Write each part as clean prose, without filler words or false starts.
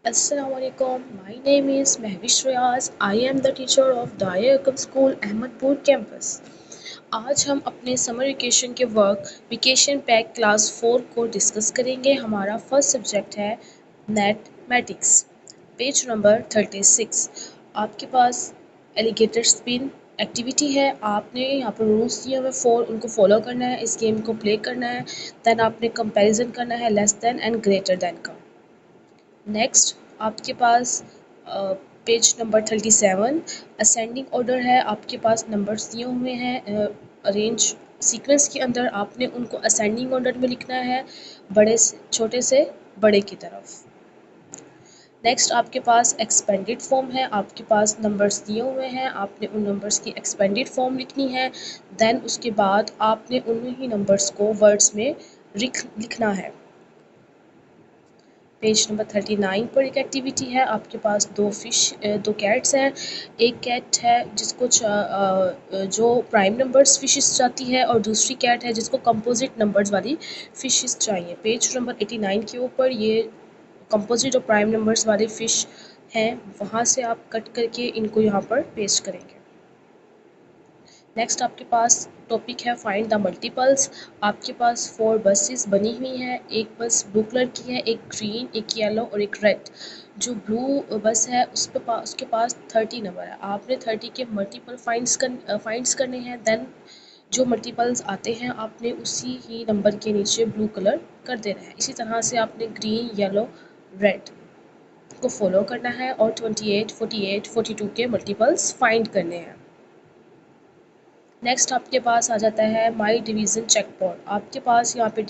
Assalamualaikum. My name is Mehwish Riaz. I am the teacher of Daya Akam School, Ahmedpur campus. आज हम अपने summer vacation के work vacation pack class 4 को discuss करेंगे। हमारा first subject है mathematics. Page number 36। आपके पास alligator spin activity है। आपने यहाँ पर रूल्स दिए हुए 4, उनको फॉलो करना है, इस गेम को प्ले करना है। देन आपने कंपैरिजन करना है less than and greater than का। नेक्स्ट आपके पास पेज नंबर 37 असेंडिंग ऑर्डर है। आपके पास नंबर्स दिए हुए हैं अरेंज सीक्वेंस के अंदर, आपने उनको असेंडिंग ऑर्डर में लिखना है, बड़े से छोटे से बड़े की तरफ। नेक्स्ट आपके पास एक्सपेंडेड फॉर्म है। आपके पास नंबर्स दिए हुए हैं, आपने उन नंबर्स की एक्सपेंडेड फॉर्म लिखनी है। देन उसके बाद आपने उन ही नंबर्स को वर्ड्स में लिखना है। पेज नंबर 39 पर एक एक्टिविटी है। आपके पास दो कैट्स हैं। एक कैट है जिसको जो प्राइम नंबर्स फिशेस चाहती है, और दूसरी कैट है जिसको कंपोजिट नंबर्स वाली फिशेस चाहिए। पेज नंबर 89 के ऊपर ये कंपोजिट और प्राइम नंबर्स वाले फिश हैं, वहाँ से आप कट करके इनको यहाँ पर पेस्ट करेंगे। नेक्स्ट आपके पास टॉपिक है फाइंड द मल्टीपल्स। आपके पास 4 बसेस बनी हुई हैं। एक बस ब्लू कलर की है, एक ग्रीन, एक येलो और एक रेड। जो ब्लू बस है उसके पास 30 नंबर है। आपने 30 के मल्टीपल फाइंड्स करने हैं। देन जो मल्टीपल्स आते हैं आपने उसी ही नंबर के नीचे ब्लू कलर कर देना है। इसी तरह से आपने ग्रीन, येलो, रेड को फॉलो करना है और 28, 48, 42 के मल्टीपल्स फाइंड करने हैं। नेक्स्ट आपके पास आ जाता है माई डिवीज़न चेक पॉइंट। आपके पास यहाँ पे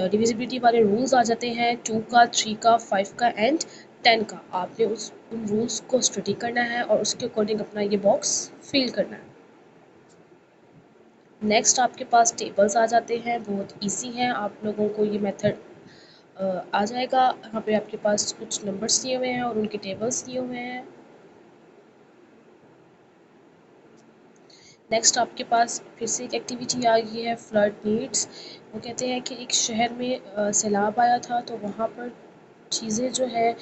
डिविजिबिलिटी वाले रूल्स आ जाते हैं, 2 का, 3 का, 5 का एंड 10 का। आपने उन रूल्स को स्टडी करना है और उसके अकॉर्डिंग अपना ये बॉक्स फिल करना है। नेक्स्ट आपके पास टेबल्स आ जाते हैं, बहुत इजी हैं, आप लोगों को ये मेथड आ जाएगा। यहाँ पे आपके पास कुछ नंबर्स दिए हुए हैं और उनके टेबल्स दिए हुए हैं। नेक्स्ट आपके पास फिर से एक एक्टिविटी आ गई है फ्लड नीड्स। वो कहते हैं कि एक शहर में सैलाब आया था, तो वहाँ पर चीज़ें जो है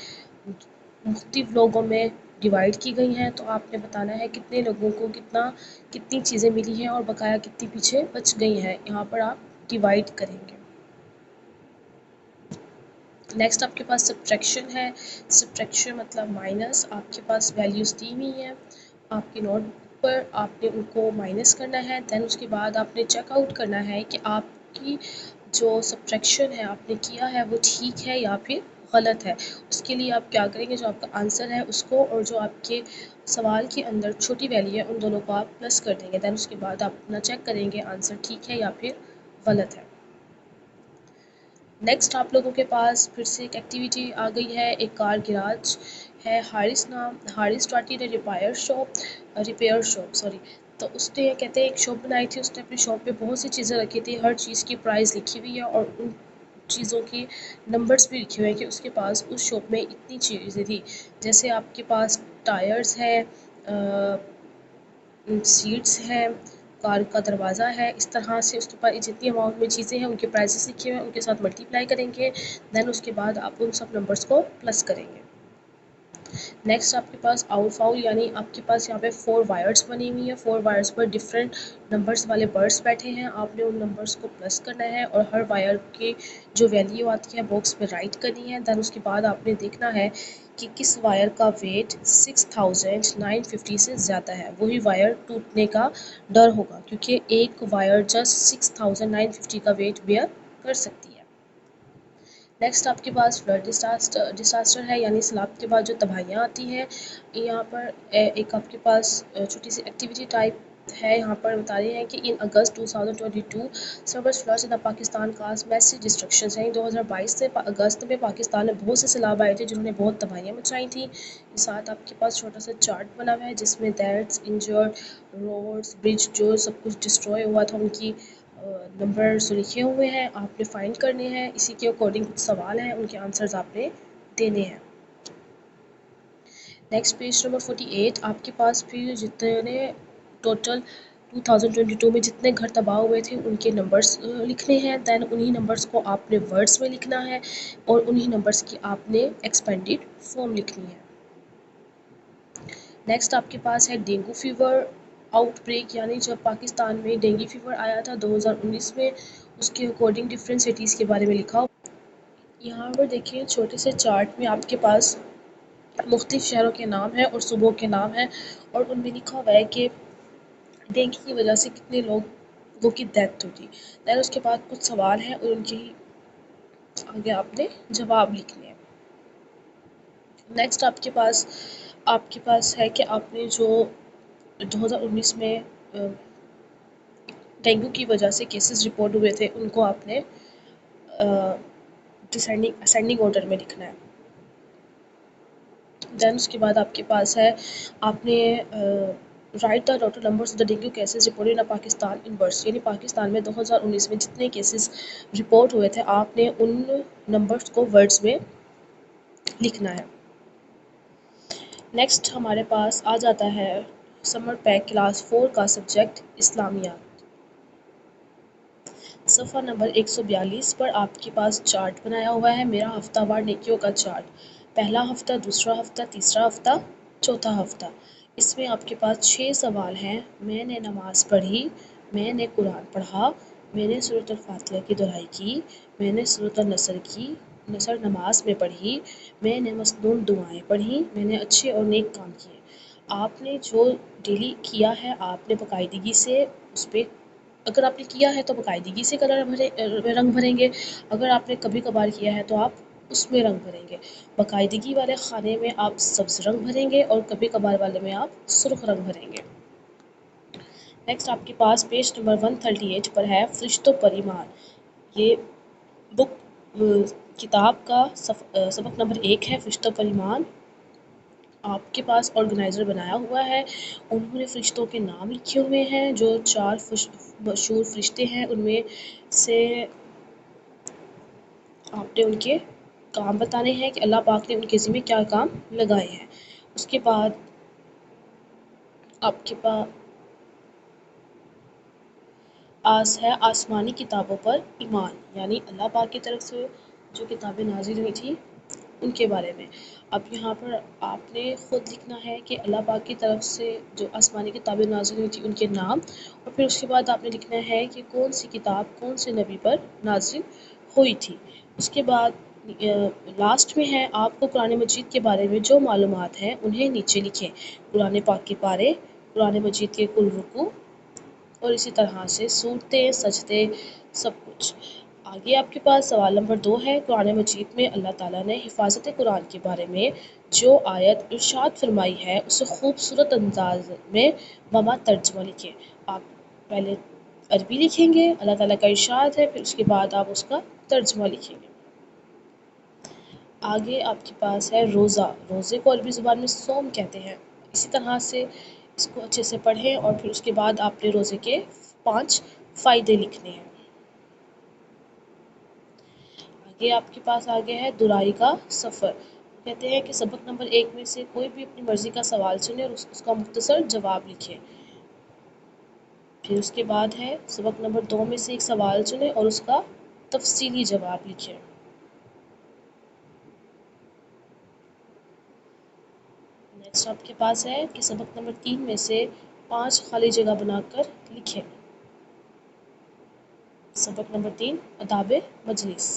मुख्तलिफ लोगों में डिवाइड की गई हैं। तो आपने बताना है कितने लोगों को कितनी चीज़ें मिली हैं और बकाया कितनी पीछे बच गई हैं। यहाँ पर आप डिवाइड करेंगे। नेक्स्ट आपके पास सब्ट्रैक्शन है। सब्ट्रैक्शन मतलब माइनस। आपके पास वैल्यूज़ दी हुई हैं आपकी नोट पर, आपने उनको माइनस करना है। देन उसके बाद आपने चेकआउट करना है कि आपकी जो सब्ट्रैक्शन है आपने किया है वो ठीक है या फिर गलत है। उसके लिए आप क्या करेंगे, जो आपका आंसर है उसको और जो आपके सवाल के अंदर छोटी वैल्यू है उन दोनों को आप प्लस कर देंगे। देन उसके बाद आप अपना चेक करेंगे आंसर ठीक है या फिर गलत है। नेक्स्ट आप लोगों के पास फिर से एक एक्टिविटी आ गई है। एक कार गिराज है, Haris started repair shop sorry. तो उसने कहते हैं एक शॉप बनाई थी, उसने अपनी शॉप पे बहुत सी चीज़ें रखी थी, हर चीज़ की प्राइस लिखी हुई है और उन चीज़ों की नंबर्स भी लिखे हुए हैं कि उसके पास उस शॉप में इतनी चीज़ें थी। जैसे आपके पास टायर्स हैं, सीट्स हैं, कार का दरवाज़ा है। इस तरह से उसके पास जितनी अमाउंट में चीज़ें हैं उनके प्राइसेस लिखे हुए हैं, उनके साथ मल्टीप्लाई करेंगे। देन उसके बाद आप उन सब नंबर्स को प्लस करेंगे। नेक्स्ट आपके पास आउट फाउल, यानी आपके पास यहाँ पे 4 वायर्स बनी हुई है। 4 वायर्स पर डिफरेंट नंबर्स वाले बर्ड्स बैठे हैं। आपने उन नंबर्स को प्लस करना है और हर वायर की जो वैल्यू आती है बॉक्स में राइट करनी है। देन उसके बाद आपने देखना है कि किस वायर का वेट 6950 से ज़्यादा है, वही वायर टूटने का डर होगा, क्योंकि एक वायर जस्ट 6950 का वेट बेयर कर सकती है। नेक्स्ट आपके पास फ्लड डिसास्टर है, यानी सैलाब के बाद जो तबाहियाँ आती हैं। यहाँ पर एक आपके पास छोटी सी एक्टिविटी टाइप है। यहाँ पर बता रहे हैं कि इन अगस्त 2022 सर्वर फ्लड्स इन पाकिस्तान काज मैसिव डिस्ट्रक्शंस हैं। 2022 से अगस्त में पाकिस्तान में बहुत से सैलाब आए थे जिन्होंने बहुत तबाहियाँ मचाई थी। साथ आपके पास छोटा सा चार्ट बना हुआ है जिसमें डेथ्स, इंजर्ड, रोड्स, ब्रिज जो सब कुछ डिस्ट्रॉय हुआ था उनकी नंबर्स लिखे हुए हैं, आपने फाइंड करने हैं। इसी के अकॉर्डिंग कुछ सवाल हैं, उनके आंसर्स आपने देने हैं। नेक्स्ट पेज नंबर 48 आपके पास फिर जितने टोटल 2022 में जितने घर तबाह हुए थे उनके नंबर्स लिखने हैं। दैन उन्हीं नंबर्स को आपने वर्ड्स में लिखना है और उन्हीं नंबर्स की आपने एक्सपेंडेड फॉर्म लिखनी है। नेक्स्ट आपके पास है डेंगू फीवर आउटब्रेक, यानी जब पाकिस्तान में डेंगू फीवर आया था 2019 में, उसके अकॉर्डिंग डिफरेंट सिटीज़ के बारे में लिखा। यहाँ पर देखिए छोटे से चार्ट में आपके पास मुख्तलिफ शहरों के नाम हैं और सूबों के नाम हैं और उनमें लिखा हुआ है कि डेंगू की वजह से कितने लोगों की डेथ हुई थी। दैन उसके बाद कुछ सवाल हैं और उनके आगे आपने जवाब लिखने हैं। नेक्स्ट आपके पास है कि आपने जो 2019 में डेंगू की वजह से केसेस रिपोर्ट हुए थे उनको आपने डिसेंडिंग असेंडिंग ऑर्डर में लिखना है। दैन उसके बाद आपके पास है आपने right the total numbers of the dengue cases reported in Pakistan in words, यानी पाकिस्तान में 2019 में जितने केसेस रिपोर्ट हुए थे आपने उन नंबर्स को वर्ड्स में लिखना है। नेक्स्ट हमारे पास आ जाता है समर पैक क्लास 4 का सब्जेक्ट इस्लामियात। सफ़ा नंबर 142 पर आपके पास चार्ट बनाया हुआ है, मेरा हफ्तावार नेकियों का चार्ट। पहला हफ्ता, दूसरा हफ्ता, तीसरा हफ्ता, चौथा हफ्ता। इसमें आपके पास 6 सवाल हैं। मैंने नमाज़ पढ़ी, मैंने कुरान पढ़ा, मैंने सूरत अल-फातिहा की दुआएं की, मैंने सूरत अन-नसर की नसर नमाज में पढ़ी, मैंने मसनून दुआएं पढ़ी, मैंने अच्छे और नेक काम किए। आपने जो डेली किया है आपने बाकायदगी से उस पर, अगर आपने किया है तो बाकायदगी से रंग भरेंगे, अगर आपने कभी कभार किया है तो आप उसमें रंग भरेंगे। बाकायदगी वाले खाने में आप सब्ज़ रंग भरेंगे और कभी कभार वाले में आप सुर्ख रंग भरेंगे। नेक्स्ट आपके पास पेज नंबर 138 पर है फरिश्तों पर ईमान। ये बुक किताब का सबक नंबर 1 है फरिश्तों पर ईमान। आपके पास ऑर्गेनाइज़र बनाया हुआ है, उन्होंने फ़रिश्तों के नाम लिखे हुए हैं। जो 4 मशहूर फ़रिश्ते हैं उनमें से आपने उनके काम बताने हैं कि अल्लाह पाक ने उनके ज़िम्मे क्या काम लगाए हैं। उसके बाद आपके पास है आसमानी किताबों पर ईमान, यानी अल्लाह पाक की तरफ से जो किताबें नाज़िल हुई थी उनके बारे में। अब यहाँ पर आपने ख़ुद लिखना है कि अल्लाह पाक की तरफ से जो आसमानी किताबें नाज़िल हुई थी उनके नाम, और फिर उसके बाद आपने लिखना है कि कौन सी किताब कौन से नबी पर नाज़िल हुई थी। उसके बाद लास्ट में है आपको कुरान मजीद के बारे में जो मालूमात हैं उन्हें नीचे लिखें। कुरान पाक के पारे, कुरान मजीद के कुल रुकू और इसी तरह से सूरतें, सजदे, सब कुछ। आगे आपके पास सवाल नंबर 2 है, कुरान मजीद में अल्लाह ताला ने हिफाजत कुरान के बारे में जो आयत इरशाद फरमाई है उसे खूबसूरत अंदाज में वमा तर्जमा लिखें। आप पहले अरबी लिखेंगे, अल्लाह ताला का इरशाद है, फिर उसके बाद आप उसका तर्जमा लिखेंगे। आगे आपके पास है रोज़ा। रोज़े को अरबी ज़ुबान में सोम कहते हैं। इसी तरह से इसको अच्छे से पढ़ें और फिर उसके बाद आपने रोज़े के 5 फ़ायदे लिखने हैं। आगे आपके पास है दुराई का सफ़र। कहते हैं कि सबक नंबर 1 में से कोई भी अपनी मर्ज़ी का सवाल चुने और उसका मुख्तसर जवाब लिखे। फिर उसके बाद है सबक नंबर 2 में से एक सवाल चुने और उसका तफसीली जवाब लिखें। नेक्स्ट आपके पास है कि सबक नंबर 3 में से 5 खाली जगह बनाकर लिखें। सबक नंबर 3 अदाब मजलिस।